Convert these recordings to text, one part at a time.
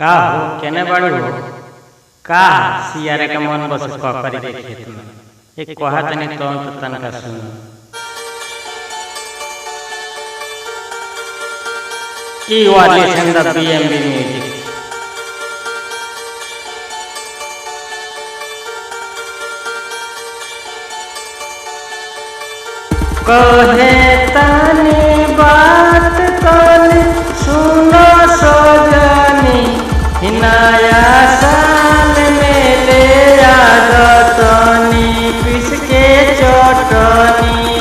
का हो केने बाड़ू हो का सियारे के मन बस ककरी के खेत में एक कहा तनी तो तनका सुन ई वाली संदा बीएमबी म्यूजिक कहे तनी बात कल सुनो सजनी नया साल में ले आदतनी पिस के चटनी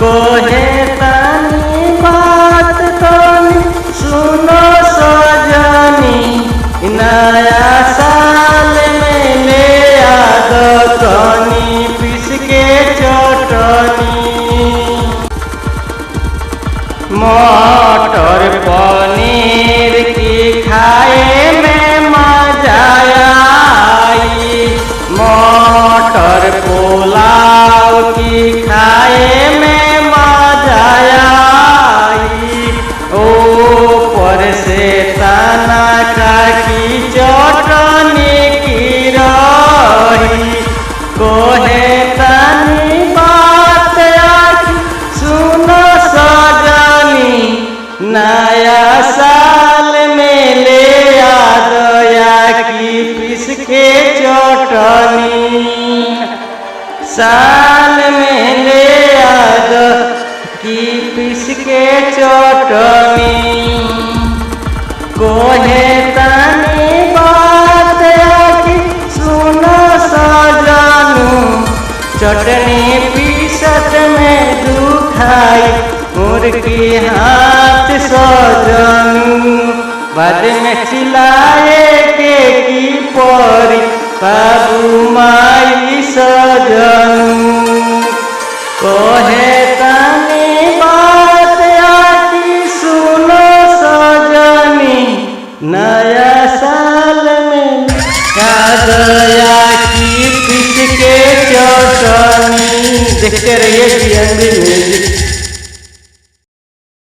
कहे तनी बात कल सुनो सजनी नया साल में ले आदतनी पिस के चटनी मटर पनीर की खाए में मजा आई मटर पुलाव की खाए में मजा आई ऊपर से तना की चटनी की रही कोहे तनी बात सुनो सजनी नया साल में ले आदया की पिस के चटनी साल में ले आद की पिस के चटनी कोहे तनी बात सुनो सजनू चटनी पीसत में दुखाई मुर्गी हाथ सजनू बाद में चिल्लाए के की परी बाबू माई सजनू कहे तनी बात आती सुनो सजनी नया साल में दया की पिस के चटनी देखते रहिए बीएमबी म्यूजिक।